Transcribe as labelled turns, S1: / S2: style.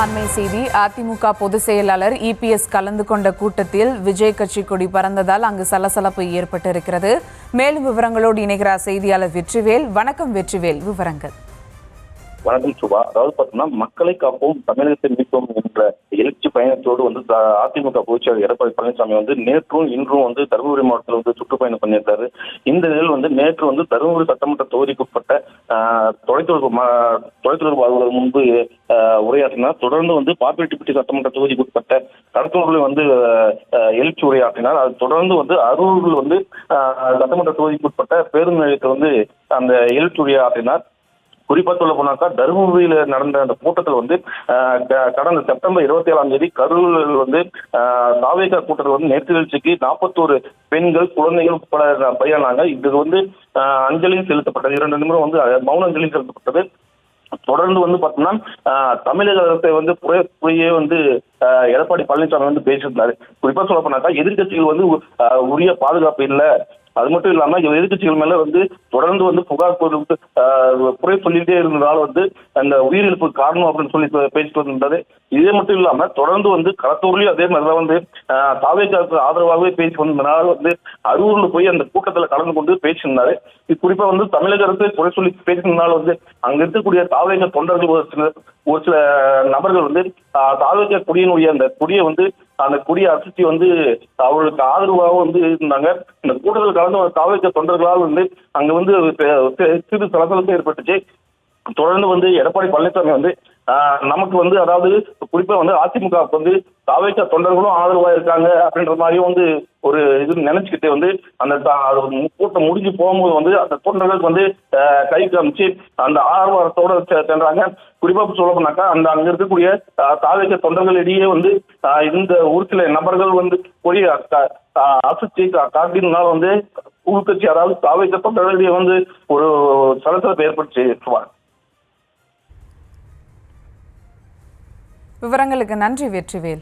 S1: அண்மை செய்தி. அதிமுக பொதுச் செயலாளர் இபிஎஸ் கலந்து கொண்ட கூட்டத்தில் விஜய் கட்சி கொடி பறந்ததால் அங்கு சலசலப்பு ஏற்பட்டிருக்கிறது. மேலும் விவரங்களோடு இணைகிறார் செய்தியாளர் வெற்றிவேல். வணக்கம் வெற்றிவேல், விவரங்கள்.
S2: வணக்கம் சுபா. அதாவது பார்த்தோம்னா, மக்களை காப்போம் தமிழகத்தை மீட்போம் என்ற எழுச்சி பயணத்தோடு அதிமுக பொதுச்செயலாளர் எடப்பாடி பழனிசாமி நேற்றும் இன்றும் தருமபுரி மாவட்டத்தில் சுற்றுப்பயணம் பண்ணியிருக்காரு. இந்த நிலையில் நேற்று தருமபுரி சட்டமன்ற தொகுதிக்குட்பட்ட தொலைத்தொடர்பு அலுவலர் முன்பு உரையாற்றினார். தொடர்ந்து பாப்பிரெட்டிப்பட்டி சட்டமன்ற தொகுதிக்குட்பட்ட கடத்தூரில் எழுச்சி உரையாற்றினார். அது தொடர்ந்து அரூரில் சட்டமன்ற தொகுதிக்குட்பட்ட பேருந்து நிலையத்தில் அந்த எழுச்சி உரையாற்றினார். குறிப்பா சொல்ல போனாக்கா, தருமபுரியில நடந்த அந்த கூட்டத்தில் கடந்த செப்டம்பர் 27ஆம் தேதி கரூரில் தாவேகா கூட்டத்தில் நேற்று நிகழ்ச்சிக்கு 41 பெண்கள், குழந்தைகள் பல பையனாங்க. இது அஞ்சலியும் செலுத்தப்பட்டது. 2 நிமிடம் மௌன அஞ்சலியும் செலுத்தப்பட்டது. தொடர்ந்து பார்த்தோம்னா, தமிழக அரசை புறையே எடப்பாடி பழனிசாமி பேசியிருந்தாரு. குறிப்பா சொல்ல போனாக்கா, எதிர்கட்சிகள் உரிய பாதுகாப்பு இல்லை, அது மட்டும் இல்லாம எதிர்கட்சிகள் மேல தொடர்ந்து புகார் குறை சொல்லிட்டே இருந்ததால் அந்த உயிரிழப்பு காரணம் அப்படின்னு சொல்லி பேசிட்டு வந்திருந்தாரு. இதே மட்டும் இல்லாம தொடர்ந்து களத்தூர்லயும் அதே மாதிரிதான் தாவேகாவுக்கு ஆதரவாகவே பேசி வந்ததுனால அரூர்ல போய் அந்த கூட்டத்துல கலந்து கொண்டு பேசியிருந்தாரு. இது குறிப்பா தமிழக அரசு குறை சொல்லி பேசினதுனால அங்க இருக்கக்கூடிய தாவேகா தொண்டர்கள் ஒரு சில நபர்கள் தாவேகா கொடியினுடைய அந்த கொடியை அந்த கொடியை அசைச்சி அவர்களுக்கு ஆதரவாக இருந்தாங்க. இந்த கூட்டத்தில் கலந்து தாவேகா தொண்டர்களால் அங்க சிறு சலசலப்பு ஏற்பட்டுச்சு. தொடர்ந்து எடப்பாடி பழனிசாமி நமக்கு அதாவது குறிப்பா அதிமுக தாவேகா தொண்டர்களும் ஆதரவா இருக்காங்க அப்படின்ற மாதிரியும் ஒரு இது நினைச்சுக்கிட்டு அந்த கூட்டம் முடிஞ்சு போகும்போது அந்த தொண்டர்களுக்கு கை காமிச்சு அந்த ஆர்வத்தோட சென்றாங்க. குறிப்பா சொல்ல போனாக்கா, அங்க இருக்கக்கூடிய தாவேகா தொண்டர்களிடையே இந்த ஒரு சில நபர்கள் கொடி அசைச்சு காட்டினால உள்கட்சி, அதாவது தாவேகா தொண்டர்களிடையே ஒரு சலசலப்பு ஏற்பட்டுச்சு.
S1: விவரங்களுக்கு நன்றி வெற்றிவேல்.